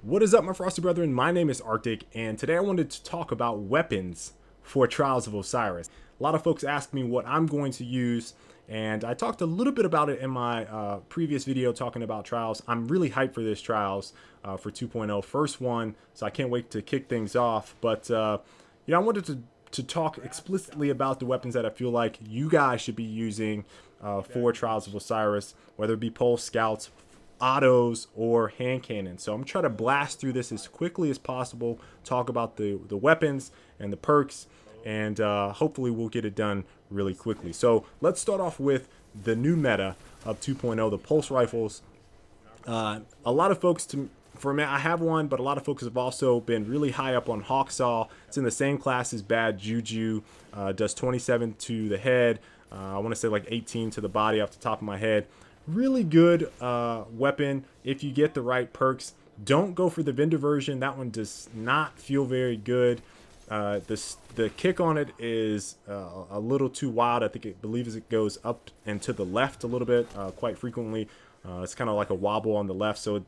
What is up, my frosty brethren? My name is Arctic, and today I wanted to talk about weapons for Trials of Osiris. A lot of folks ask me what I'm going to use, and I talked a little bit about it in my previous video talking about Trials. I'm really hyped for this Trials for 2.0, first one, so I can't wait to kick things off. But I wanted to talk explicitly about the weapons that I feel like you guys should be using for Trials of Osiris, whether it be pulse, scouts, autos, or hand cannons. So I'm trying to blast through this as quickly as possible, talk about the weapons and the perks, and hopefully we'll get it done really quickly. So let's start off with the new meta of 2.0, the pulse rifles. A lot of folks, for me, I have one, but a lot of folks have also been really high up on HAWKSAW. It's in the same class as bad JUJU, does 27 to the head. I want to say like 18 to the body off the top of my head. Really good weapon if you get the right perks. Don't go for the vendor version. That one does not feel very good. The kick on it is a little too wild. I think it believes it goes up and to the left a little bit quite frequently. It's kind of like a wobble on the left. So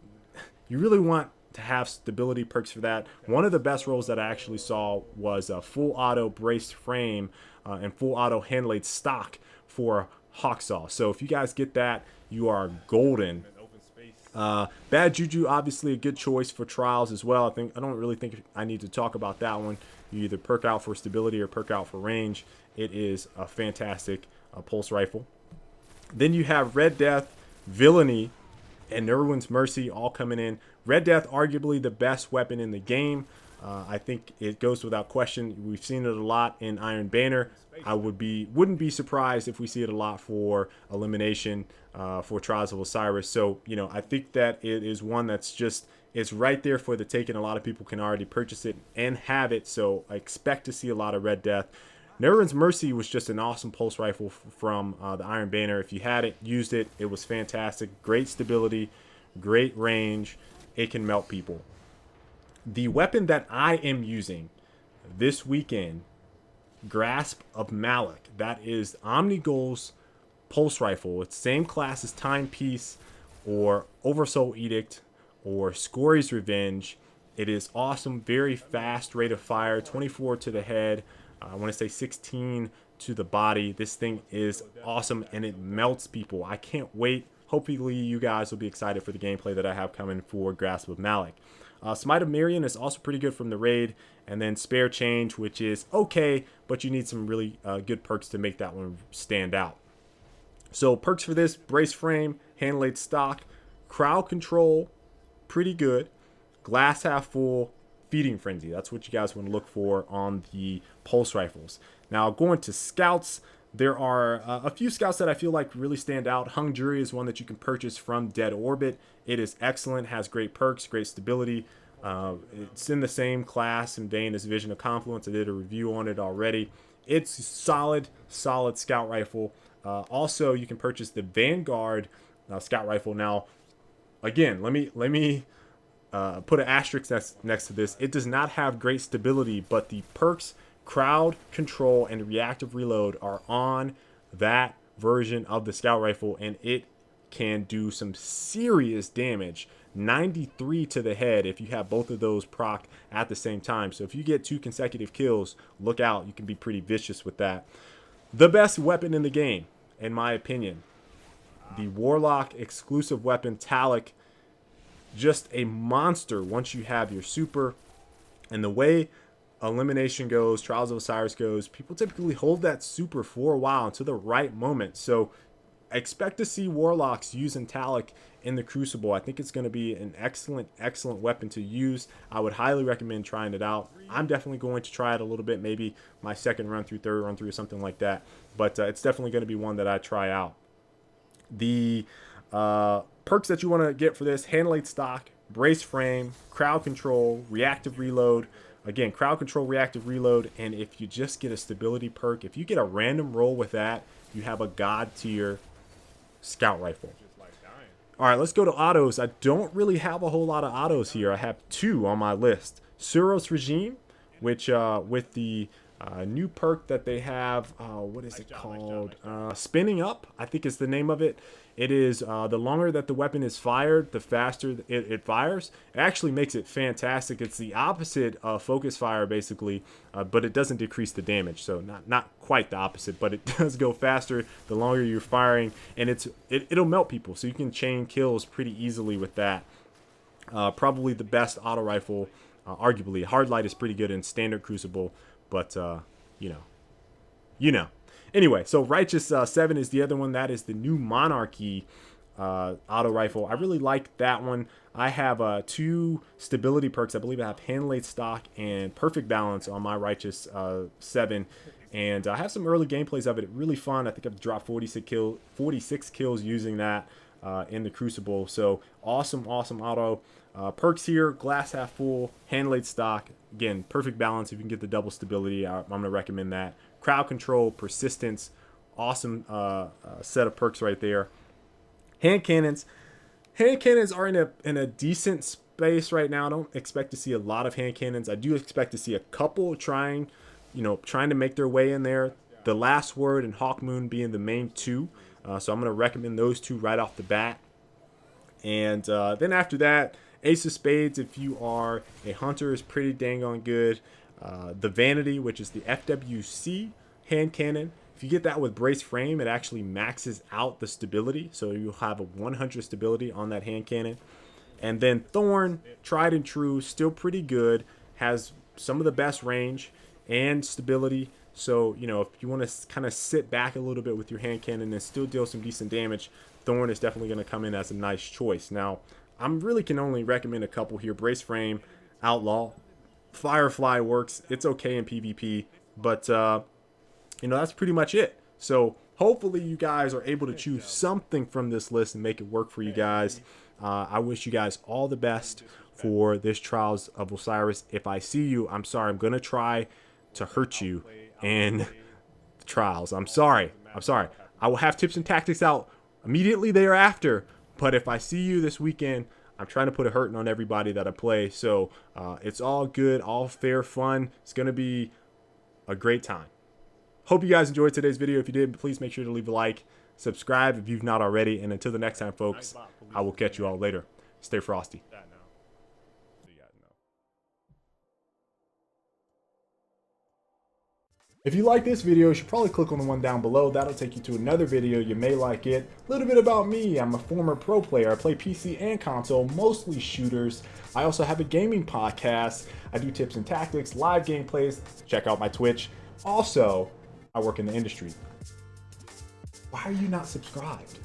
you really want to have stability perks for that. One of the best rolls that I actually saw was a full auto braced frame and full auto hand laid stock for HAWKSAW. So if you guys get that, you are golden. Bad Juju, obviously a good choice for Trials as well. I don't really think I need to talk about that one. You either perk out for stability or perk out for range. It is a fantastic pulse rifle. Then you have Red Death, Villainy, and Nerwin's Mercy all coming in. Red Death, arguably the best weapon in the game. I think it goes without question. We've seen it a lot in Iron Banner. I wouldn't be surprised if we see it a lot for Elimination, for Trials of Osiris. So, I think that it is one that's just, it's right there for the taking. A lot of people can already purchase it and have it. So I expect to see a lot of Red Death. Nerwin's Mercy was just an awesome pulse rifle from the Iron Banner. If you had it, used it, it was fantastic. Great stability, great range. It can melt people. The weapon that I am using this weekend, Grasp of MALOK. That is Omnigul's pulse rifle. It's same class as Timepiece or Oversoul Edict or Scory's Revenge. It is awesome, very fast rate of fire, 24 to the head. I want to say 16 to the body. This thing is awesome and it melts people. I can't wait. Hopefully you guys will be excited for the gameplay that I have coming for Grasp of MALOK. Smite of Miriam is also pretty good from the raid. And then Spare Change, which is okay, but you need some really good perks to make that one stand out. So perks for this: Brace Frame, Hand Laid Stock, Crowd Control, pretty good. Glass Half Full, Feeding Frenzy. That's what you guys want to look for on the pulse rifles. Now going to scouts, there are a few scouts that I feel like really stand out. Hung Jury is one that you can purchase from Dead Orbit. It is excellent, has great perks, great stability. It's in the same class and vein as Vision of Confluence. I did a review on it already. It's solid scout rifle. Also, you can purchase the Vanguard scout rifle. Now, again, let me put an asterisk next to this. It does not have great stability, but the perks, crowd control, and reactive reload are on that version of the scout rifle, and it can do some serious damage. 93 to the head if you have both of those proc at the same time. So if you get 2 consecutive kills, look out. You can be pretty vicious with that. The best weapon in the game, in my opinion, the Warlock exclusive weapon TLALOC. Just a monster once you have your super. And the way Elimination goes, Trials of Osiris goes, people typically hold that super for a while until the right moment. So I expect to see Warlocks using TLALOC in the Crucible. I think it's going to be an excellent weapon to use. I would highly recommend trying it out. I'm definitely going to try it a little bit, maybe my second run through, third run through, or something like that. But it's definitely going to be one that I try out. The perks that you want to get for this: Hand Laid Stock, Brace Frame, Crowd Control, Reactive Reload. Again, Crowd Control, Reactive Reload, and if you just get a stability perk, if you get a random roll with that, you have a god tier scout rifle. All right, let's go to autos. I don't really have a whole lot of autos here. I have 2 on my list. Suros Regime, which with the New perk that they have, what is it called? Spinning Up, I think is the name of it. It is the longer that the weapon is fired, the faster it fires. It actually makes it fantastic. It's the opposite of focus fire, basically, but it doesn't decrease the damage. So not quite the opposite, but it does go faster the longer you're firing, and it'll melt people. So you can chain kills pretty easily with that. Probably the best auto rifle, arguably. Hard Light is pretty good in standard Crucible, but you know. Anyway, so Righteous 7 is the other one. That is the new Monarchy auto rifle. I really like that one. I have 2 stability perks. I believe I have Handlaid Stock and Perfect Balance on my Righteous 7. And I have some early gameplays of it. Really fun. I think I've dropped 46 kills using that in the Crucible. So awesome auto. Perks here: Glass Half Full, Handlaid Stock. Again, Perfect Balance. If you can get the double stability, I'm going to recommend that. Crowd Control, Persistence. Awesome set of perks right there. Hand Cannons. Hand Cannons are in a decent space right now. I don't expect to see a lot of Hand Cannons. I do expect to see a couple trying to make their way in there. The Last Word and HAWKMOON being the main 2. So I'm going to recommend those 2 right off the bat. And then after that, Ace of Spades, if you are a hunter, is pretty dang on good. The Vanity, which is the FWC hand cannon. If you get that with brace frame, it actually maxes out the stability. So you'll have a 100 stability on that hand cannon. And then Thorn, tried and true, still pretty good. Has some of the best range and stability. So, if you want to kind of sit back a little bit with your hand cannon and still deal some decent damage, Thorn is definitely going to come in as a nice choice. Now, I really can only recommend a couple here. Brace frame, Outlaw. Firefly works. It's okay in PvP. But, that's pretty much it. So, hopefully you guys are able to choose something from this list and make it work for you guys. I wish you guys all the best for this Trials of Osiris. If I see you, I'm sorry. I'm going to try to hurt you in the Trials. I'm sorry. I will have tips and tactics out immediately thereafter. But if I see you this weekend, I'm trying to put a hurting on everybody that I play. So it's all good, all fair fun. It's going to be a great time. Hope you guys enjoyed today's video. If you did, please make sure to leave a like. Subscribe if you've not already. And until the next time, folks, I will catch you all later. Stay frosty. If you like this video, you should probably click on the one down below. That'll take you to another video. You may like it. A little bit about me. I'm a former pro player. I play PC and console, mostly shooters. I also have a gaming podcast. I do tips and tactics, live gameplays. Check out my Twitch. Also, I work in the industry. Why are you not subscribed?